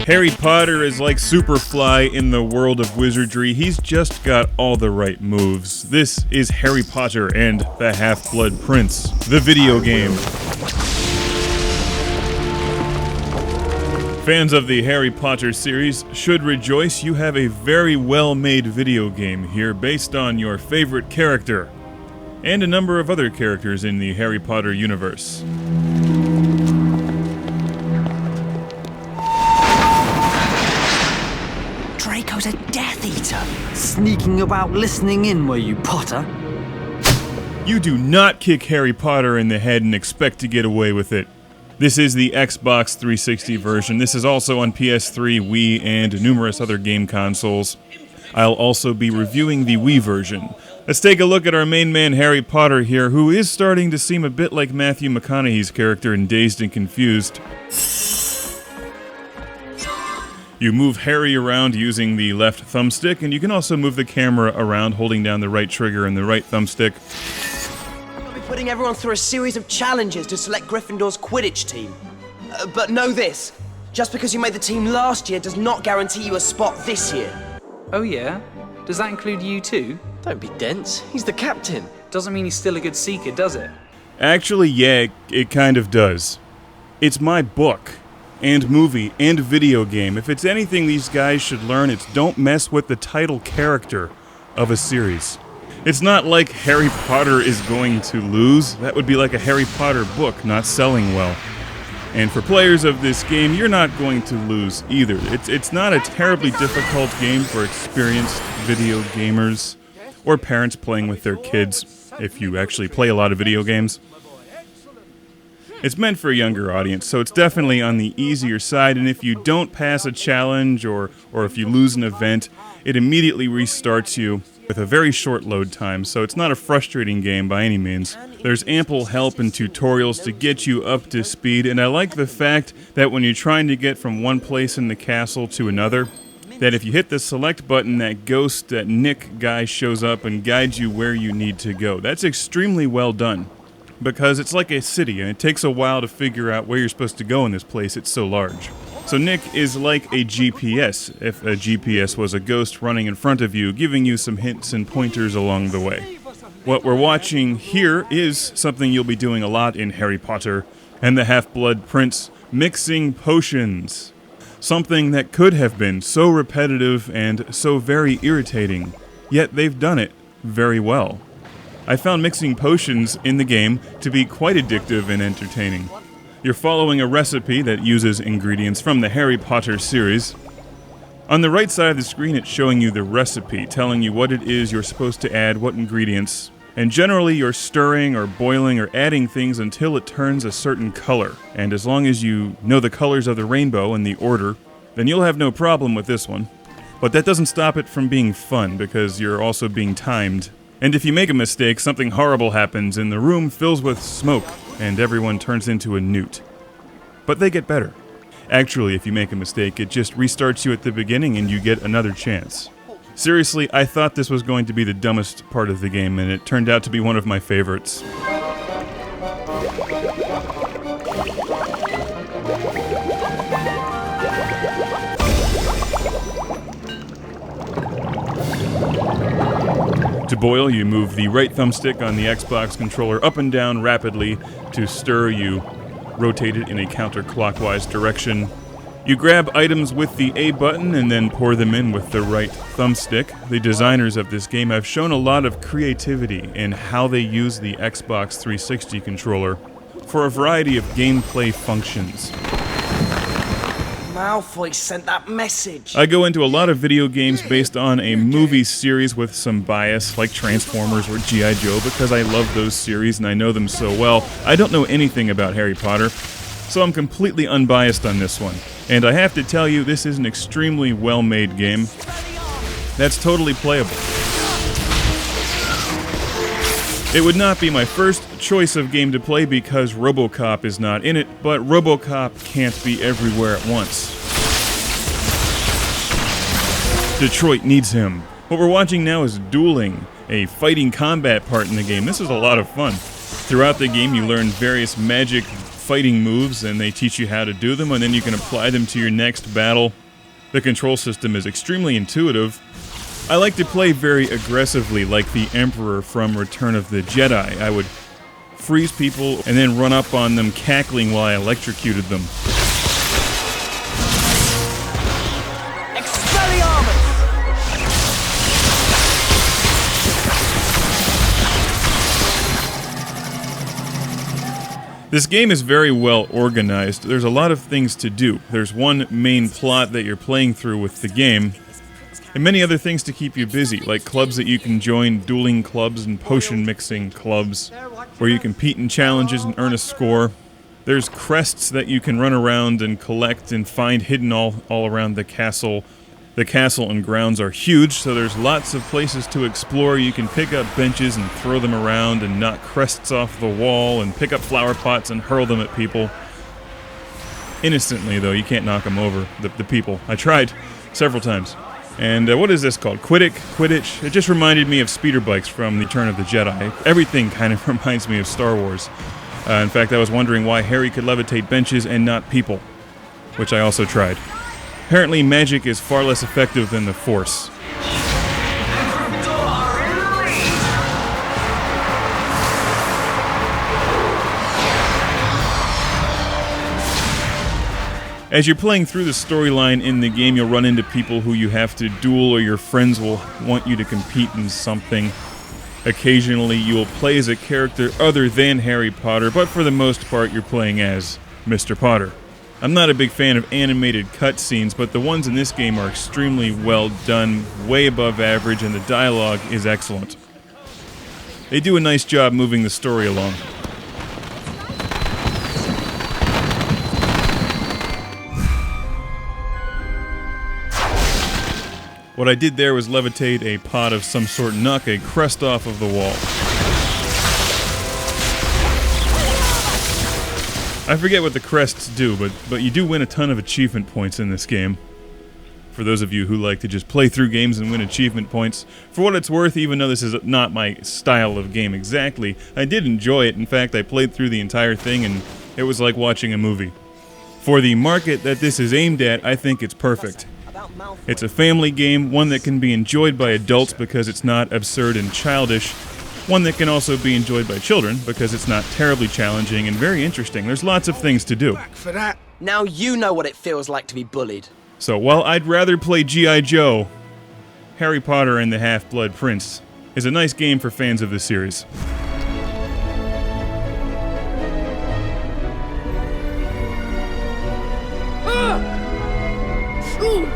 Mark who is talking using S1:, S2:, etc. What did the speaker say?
S1: Harry Potter is like Superfly in the world of wizardry. He's just got all the right moves. This is Harry Potter and the Half-Blood Prince, the video game. Fans of the Harry Potter series should rejoice. You have a very well-made video game here based on your favorite character and a number of other characters in the Harry Potter universe.
S2: Draco's a Death Eater. Sneaking about listening in, were you, Potter?
S1: You do not kick Harry Potter in the head and expect to get away with it. This is the Xbox 360 version. This is also on PS3, Wii, and numerous other game consoles. I'll also be reviewing the Wii version. Let's take a look at our main man Harry Potter here, who is starting to seem a bit like Matthew McConaughey's character in Dazed and Confused. You move Harry around using the left thumbstick, and you can also move the camera around holding down the right trigger and the right thumbstick.
S3: We'll be putting everyone through a series of challenges to select Gryffindor's Quidditch team. But know this, just because you made the team last year does not guarantee you a spot this year.
S4: Oh yeah? Does that include you too?
S5: Don't be dense, he's the captain.
S4: Doesn't mean he's still a good seeker, does it?
S1: Actually, yeah, it kind of does. It's my book, and movie, and video game. If it's anything these guys should learn, it's don't mess with the title character of a series. It's not like Harry Potter is going to lose. That would be like a Harry Potter book not selling well. And for players of this game, you're not going to lose either. It's not a terribly difficult game for experienced video gamers or parents playing with their kids, if you actually play a lot of video games. It's meant for a younger audience, so it's definitely on the easier side, and if you don't pass a challenge or if you lose an event, it immediately restarts you with a very short load time, so it's not a frustrating game by any means. There's ample help and tutorials to get you up to speed, and I like the fact that when you're trying to get from one place in the castle to another, that if you hit the select button, that ghost, that Nick guy shows up and guides you where you need to go. That's extremely well done, because it's like a city, and it takes a while to figure out where you're supposed to go in this place. It's so large. So Nick is like a GPS, if a GPS was a ghost running in front of you, giving you some hints and pointers along the way. What we're watching here is something you'll be doing a lot in Harry Potter and the Half-Blood Prince, mixing potions. Something that could have been so repetitive and so very irritating, yet they've done it very well. I found mixing potions in the game to be quite addictive and entertaining. You're following a recipe that uses ingredients from the Harry Potter series. On the right side of the screen, it's showing you the recipe, telling you what it is you're supposed to add, what ingredients, and generally you're stirring or boiling or adding things until it turns a certain color. And as long as you know the colors of the rainbow and the order, then you'll have no problem with this one. But that doesn't stop it from being fun, because you're also being timed. And if you make a mistake, something horrible happens and the room fills with smoke and everyone turns into a newt. But they get better. Actually, if you make a mistake, it just restarts you at the beginning and you get another chance. Seriously, I thought this was going to be the dumbest part of the game, and it turned out to be one of my favorites. To boil, you move the right thumbstick on the Xbox controller up and down rapidly. To stir, you rotate it in a counterclockwise direction. You grab items with the A button and then pour them in with the right thumbstick. The designers of this game have shown a lot of creativity in how they use the Xbox 360 controller for a variety of gameplay functions.
S3: Malfoy sent that message.
S1: I go into a lot of video games based on a movie series with some bias, like Transformers or G.I. Joe, because I love those series and I know them so well. I don't know anything about Harry Potter, so I'm completely unbiased on this one. And I have to tell you, this is an extremely well-made game that's totally playable. It would not be my first choice of game to play because RoboCop is not in it, but RoboCop can't be everywhere at once. Detroit needs him. What we're watching now is dueling, a fighting combat part in the game. This is a lot of fun. Throughout the game, you learn various magic fighting moves, and they teach you how to do them, and then you can apply them to your next battle. The control system is extremely intuitive. I like to play very aggressively, like the Emperor from Return of the Jedi. I would freeze people and then run up on them cackling while I electrocuted them. This game is very well organized. There's a lot of things to do. There's one main plot that you're playing through with the game, and many other things to keep you busy, like clubs that you can join, dueling clubs and potion mixing clubs, where you compete in challenges and earn a score. There's crests that you can run around and collect and find hidden all around the castle. The castle and grounds are huge, so there's lots of places to explore. You can pick up benches and throw them around and knock crests off the wall and pick up flower pots and hurl them at people. Innocently, though, you can't knock them over, the people. I tried several times. And what is this called? Quidditch? It just reminded me of speeder bikes from Return of the Jedi. Everything kind of reminds me of Star Wars. In fact, I was wondering why Harry could levitate benches and not people, which I also tried. Apparently, magic is far less effective than the Force. As you're playing through the storyline in the game, you'll run into people who you have to duel, or your friends will want you to compete in something. Occasionally, you will play as a character other than Harry Potter, but for the most part, you're playing as Mr. Potter. I'm not a big fan of animated cutscenes, but the ones in this game are extremely well done, way above average, and the dialogue is excellent. They do a nice job moving the story along. What I did there was levitate a pot of some sort, knock a crest off of the wall. I forget what the crests do, but you do win a ton of achievement points in this game. For those of you who like to just play through games and win achievement points, for what it's worth, even though this is not my style of game exactly, I did enjoy it. In fact, I played through the entire thing and it was like watching a movie. For the market that this is aimed at, I think it's perfect. It's a family game, one that can be enjoyed by adults because it's not absurd and childish, one that can also be enjoyed by children because it's not terribly challenging and very interesting. There's lots of things to do.
S3: Now you know what it feels like to be bullied.
S1: So while I'd rather play G.I. Joe, Harry Potter and the Half-Blood Prince is a nice game for fans of the series.
S6: Ooh.